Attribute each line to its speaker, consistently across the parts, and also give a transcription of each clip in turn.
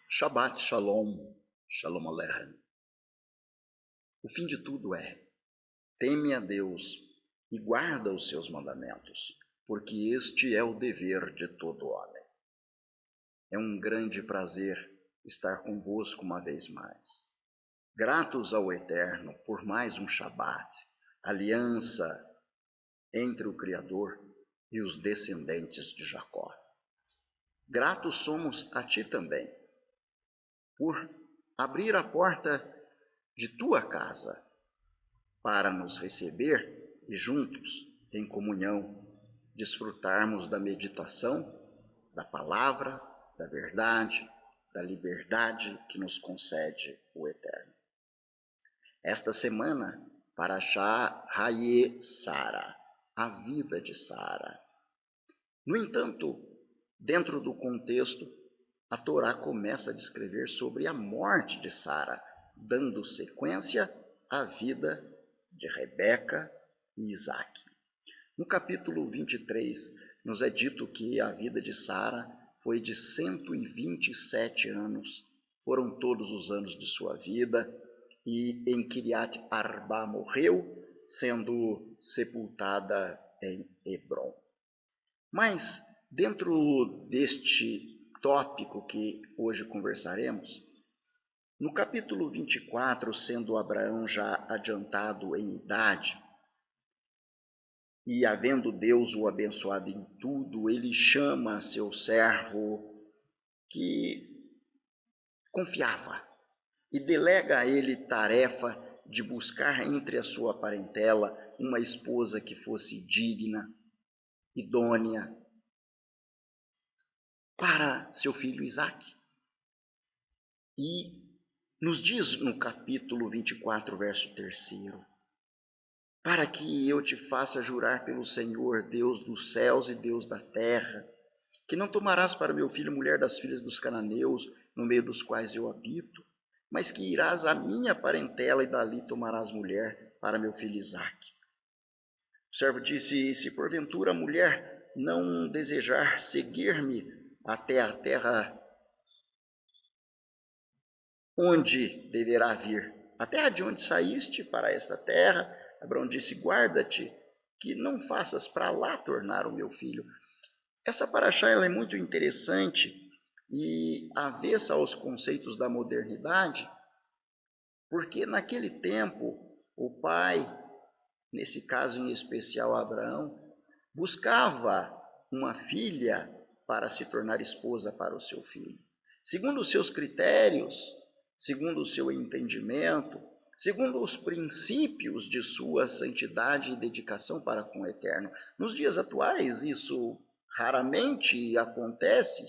Speaker 1: Shabbat Shalom, Shalom Aleichem. O fim de tudo é: teme a Deus e guarda os seus mandamentos, porque este é o dever de todo homem. É um grande prazer estar convosco uma vez mais. Gratos ao Eterno por mais um Shabat, aliança entre o Criador e os descendentes de Jacó. Gratos somos a ti também, por abrir a porta de tua casa para nos receber e juntos, em comunhão, desfrutarmos da meditação, da palavra, da verdade, da liberdade que nos concede o Eterno. Esta semana, Parashá Haye Sara, a vida de Sara. No entanto, dentro do contexto, a Torá começa a descrever sobre a morte de Sara, dando sequência à vida de Rebeca e Isaque. No capítulo 23, nos é dito que a vida de Sara foi de 127 anos. Foram todos os anos de sua vida, e em Kiriat Arba morreu, sendo sepultada em Hebron. Mas, dentro deste tópico que hoje conversaremos, no capítulo 24, sendo Abraão já adiantado em idade, e havendo Deus o abençoado em tudo, ele chama seu servo que confiava e delega a ele tarefa de buscar entre a sua parentela uma esposa que fosse digna, idônea, para seu filho Isaque. E nos diz no capítulo 24, verso 3, para que eu te faça jurar pelo Senhor, Deus dos céus e Deus da terra, que não tomarás para meu filho mulher das filhas dos cananeus, no meio dos quais eu habito, mas que irás à minha parentela e dali tomarás mulher para meu filho Isaque. O servo disse: se porventura a mulher não desejar seguir-me até a terra onde deverá vir, a terra de onde saíste para esta terra, Abraão disse: guarda-te, que não faças para lá tornar o meu filho. Essa paraxá ela é muito interessante e avessa aos conceitos da modernidade, porque naquele tempo o pai, nesse caso em especial Abraão, buscava uma filha para se tornar esposa para o seu filho, segundo os seus critérios, segundo o seu entendimento, segundo os princípios de sua santidade e dedicação para com o Eterno. Nos dias atuais, isso raramente acontece.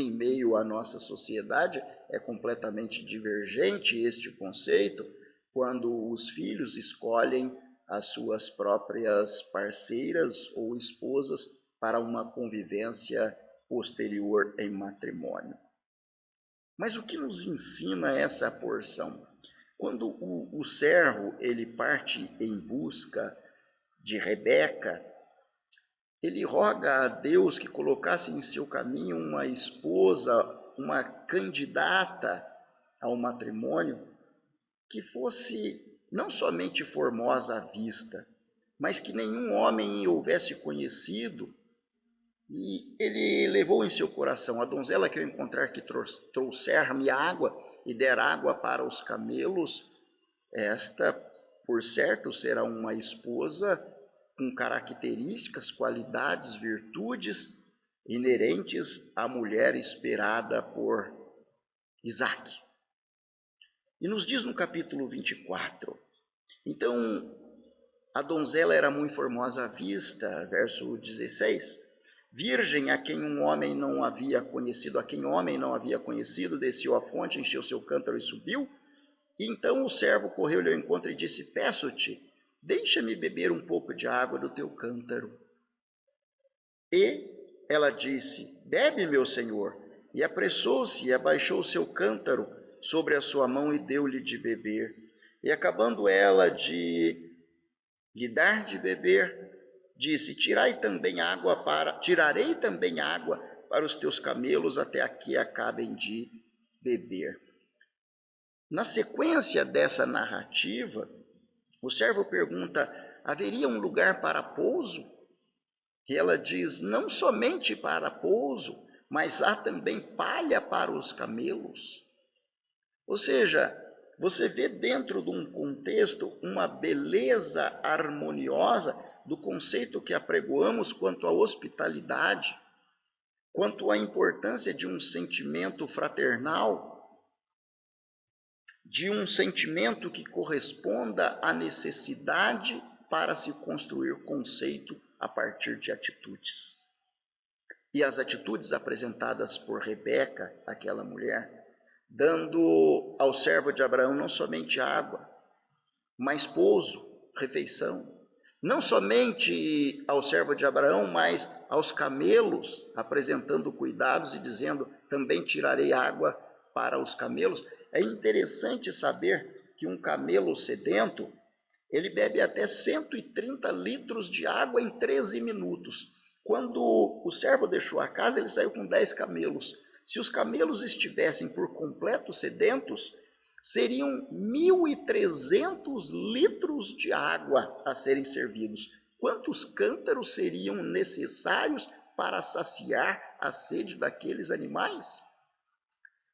Speaker 1: Em meio à nossa sociedade, é completamente divergente este conceito, quando os filhos escolhem as suas próprias parceiras ou esposas para uma convivência posterior em matrimônio. Mas o que nos ensina essa porção? Quando o servo ele parte em busca de Rebeca, ele roga a Deus que colocasse em seu caminho uma esposa, uma candidata ao matrimônio, que fosse não somente formosa à vista, mas que nenhum homem houvesse conhecido. E ele levou em seu coração: a donzela que eu encontrar que trouxer-me água e der água para os camelos, esta, por certo, será uma esposa com características, qualidades, virtudes inerentes à mulher esperada por Isaque. E nos diz no capítulo 24, então a donzela era muito formosa à vista, verso 16, virgem a quem homem não havia conhecido, desceu à fonte, encheu seu cântaro e subiu. E então o servo correu-lhe ao encontro e disse: peço-te, deixa-me beber um pouco de água do teu cântaro. E ela disse: bebe, meu senhor. E apressou-se e abaixou o seu cântaro sobre a sua mão e deu-lhe de beber. E acabando ela de lhe dar de beber, disse: tirarei também água para os teus camelos até que acabem de beber. Na sequência dessa narrativa, o servo pergunta: haveria um lugar para pouso? E ela diz: não somente para pouso, mas há também palha para os camelos. Ou seja, você vê dentro de um contexto uma beleza harmoniosa do conceito que apregoamos quanto à hospitalidade, quanto à importância de um sentimento fraternal, de um sentimento que corresponda à necessidade para se construir conceito a partir de atitudes. E as atitudes apresentadas por Rebeca, aquela mulher, dando ao servo de Abraão não somente água, mas pouso, refeição. Não somente ao servo de Abraão, mas aos camelos, apresentando cuidados e dizendo: também tirarei água para os camelos. É interessante saber que um camelo sedento, ele bebe até 130 litros de água em 13 minutos. Quando o servo deixou a casa, ele saiu com 10 camelos. Se os camelos estivessem por completo sedentos, seriam 1.300 litros de água a serem servidos. Quantos cântaros seriam necessários para saciar a sede daqueles animais?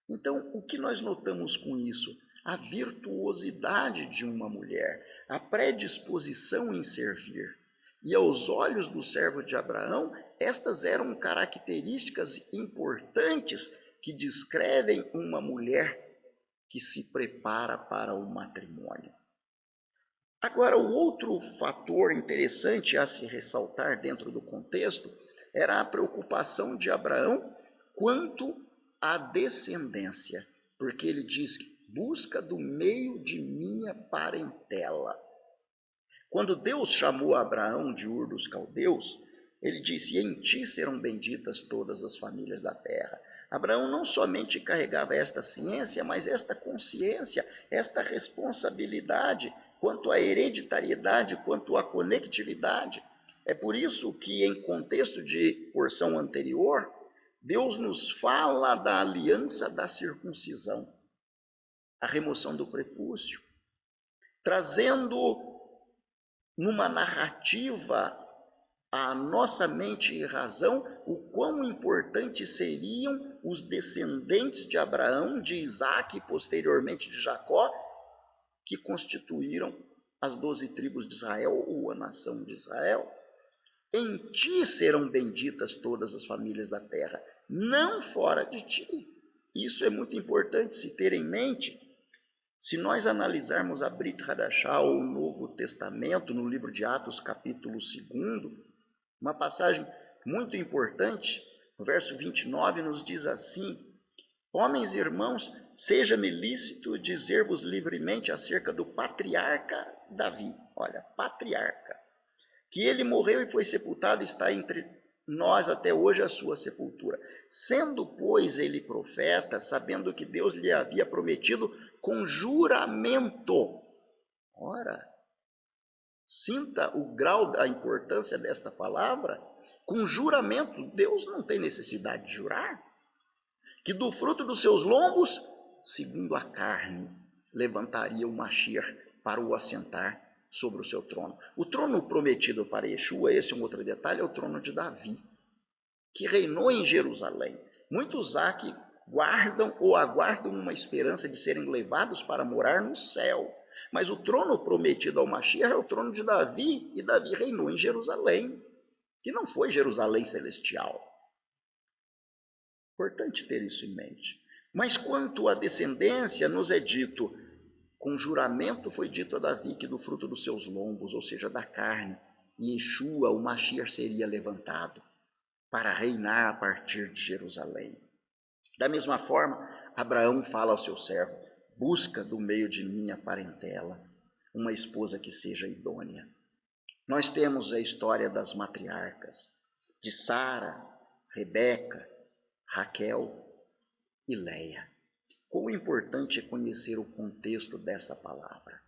Speaker 1: Então, o que nós notamos com isso? A virtuosidade de uma mulher, a predisposição em servir. E aos olhos do servo de Abraão, estas eram características importantes que descrevem uma mulher que se prepara para o matrimônio. Agora, o outro fator interessante a se ressaltar dentro do contexto era a preocupação de Abraão quanto à descendência, porque ele diz: busca do meio de minha parentela. Quando Deus chamou Abraão de Ur dos Caldeus, ele disse: em ti serão benditas todas as famílias da terra. Abraão não somente carregava esta ciência, mas esta consciência, esta responsabilidade quanto à hereditariedade, quanto à conectividade. É por isso que, em contexto de porção anterior, Deus nos fala da aliança da circuncisão, a remoção do prepúcio, trazendo numa narrativa à nossa mente e razão o quão importantes seriam os descendentes de Abraão, de Isaque e posteriormente de Jacó, que constituíram as 12 tribos de Israel, ou a nação de Israel. Em ti serão benditas todas as famílias da terra, não fora de ti. Isso é muito importante se ter em mente. Se nós analisarmos a Brit Hadashah, ou o Novo Testamento, no livro de Atos, capítulo 2, uma passagem muito importante, no verso 29, nos diz assim: homens e irmãos, seja-me lícito dizer-vos livremente acerca do patriarca Davi. Olha, patriarca. Que ele morreu e foi sepultado, está entre nós até hoje a sua sepultura. Sendo, pois, ele profeta, sabendo que Deus lhe havia prometido com juramento. Ora, sinta o grau da importância desta palavra. Com juramento, Deus não tem necessidade de jurar. Que do fruto dos seus lombos, segundo a carne, levantaria o Mashiach para o assentar sobre o seu trono. O trono prometido para Yeshua, esse é um outro detalhe, é o trono de Davi, que reinou em Jerusalém. Muitos há que guardam ou aguardam uma esperança de serem levados para morar no céu. Mas o trono prometido ao Mashiach é o trono de Davi, e Davi reinou em Jerusalém, que não foi Jerusalém celestial. Importante ter isso em mente. Mas quanto à descendência, nos é dito: com juramento foi dito a Davi que do fruto dos seus lombos, ou seja, da carne, Yeshua, o Mashiach, seria levantado para reinar a partir de Jerusalém. Da mesma forma, Abraão fala ao seu servo: busca do meio de minha parentela uma esposa que seja idônea. Nós temos a história das matriarcas, de Sara, Rebeca, Raquel e Leia. Quão importante é conhecer o contexto desta palavra.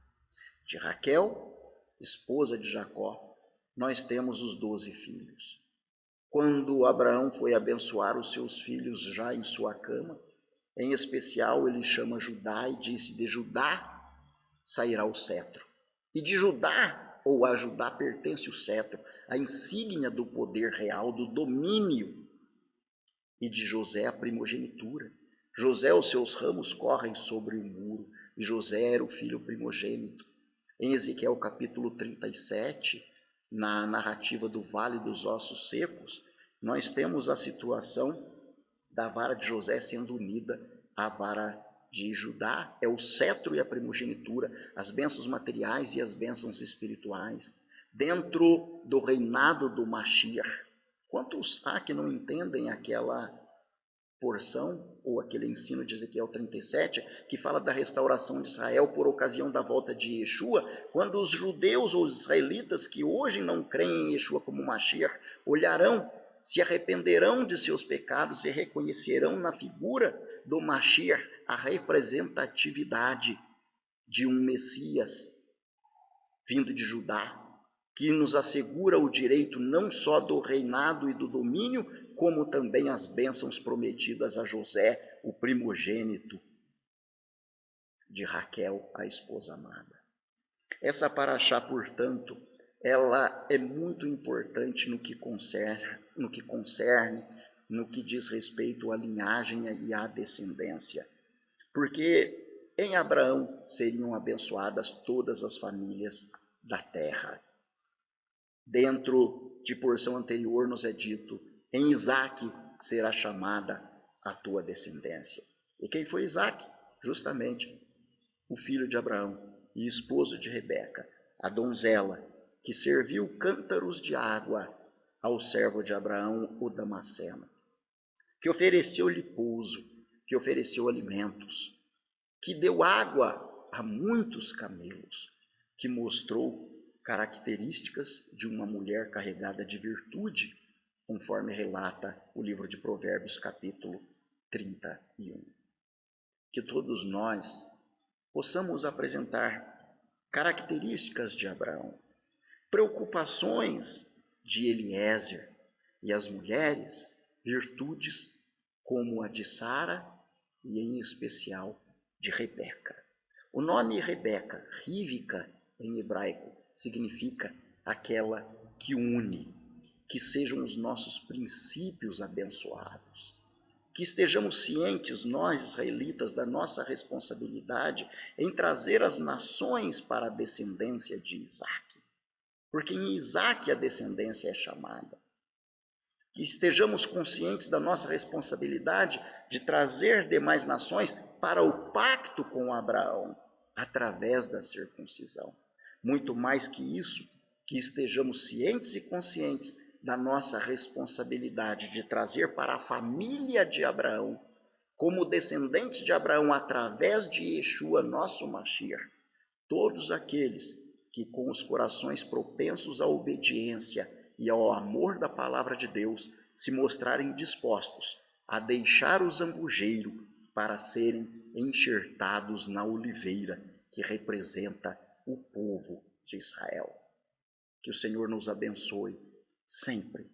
Speaker 1: De Raquel, esposa de Jacó, nós temos os 12 filhos. Quando Abraão foi abençoar os seus filhos já em sua cama, em especial ele chama Judá e disse: de Judá sairá o cetro. E de Judá, ou a Judá, pertence o cetro, a insígnia do poder real, do domínio. E de José a primogenitura. José, os seus ramos correm sobre o muro, e José era o filho primogênito. Em Ezequiel capítulo 37, na narrativa do Vale dos Ossos Secos, nós temos a situação da vara de José sendo unida à vara de Judá. É o cetro e a primogenitura, as bênçãos materiais e as bênçãos espirituais, dentro do reinado do Mashiach. Quantos há que não entendem aquela porção, ou aquele ensino de Ezequiel 37, que fala da restauração de Israel por ocasião da volta de Yeshua, quando os judeus ou os israelitas que hoje não creem em Yeshua como Mashiach, olharão, se arrependerão de seus pecados e reconhecerão na figura do Mashiach a representatividade de um Messias vindo de Judá, que nos assegura o direito não só do reinado e do domínio, como também as bênçãos prometidas a José, o primogênito de Raquel, a esposa amada. Essa paraxá, portanto, ela é muito importante no que concerne, no que diz respeito à linhagem e à descendência, porque em Abraão seriam abençoadas todas as famílias da terra. Dentro de porção anterior nos é dito: em Isaque será chamada a tua descendência. E quem foi Isaque? Justamente o filho de Abraão e esposo de Rebeca, a donzela que serviu cântaros de água ao servo de Abraão, o Damasceno, que ofereceu-lhe pouso, que ofereceu alimentos, que deu água a muitos camelos, que mostrou características de uma mulher carregada de virtude, conforme relata o livro de Provérbios, capítulo 31. Que todos nós possamos apresentar características de Abraão, preocupações de Eliezer, e as mulheres, virtudes como a de Sara e, em especial, de Rebeca. O nome Rebeca, Rívica, em hebraico, significa aquela que une, que sejam os nossos princípios abençoados, que estejamos cientes, nós israelitas, da nossa responsabilidade em trazer as nações para a descendência de Isaque, porque em Isaque a descendência é chamada. Que estejamos conscientes da nossa responsabilidade de trazer demais nações para o pacto com Abraão, através da circuncisão. Muito mais que isso, que estejamos cientes e conscientes da nossa responsabilidade de trazer para a família de Abraão, como descendentes de Abraão, através de Yeshua, nosso Mashiach, todos aqueles que, com os corações propensos à obediência e ao amor da palavra de Deus, se mostrarem dispostos a deixar o zambujeiro para serem enxertados na oliveira que representa o povo de Israel. Que o Senhor nos abençoe sempre.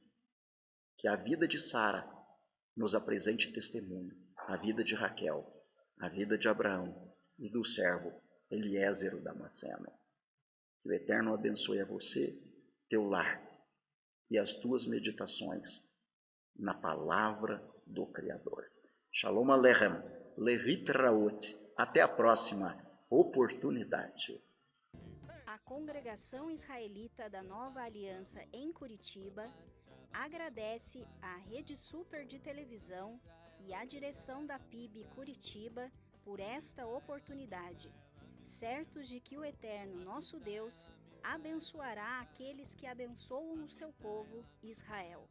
Speaker 1: Que a vida de Sara nos apresente testemunho, a vida de Raquel, a vida de Abraão e do servo Eliezer o Damasceno. Que o Eterno abençoe a você, teu lar e as tuas meditações na palavra do Criador. Shalom Aleichem, Lehitraot. Até a próxima oportunidade.
Speaker 2: A Congregação Israelita da Nova Aliança em Curitiba agradece à Rede Super de Televisão e à direção da PIB Curitiba por esta oportunidade, certos de que o Eterno nosso Deus abençoará aqueles que abençoam o seu povo Israel.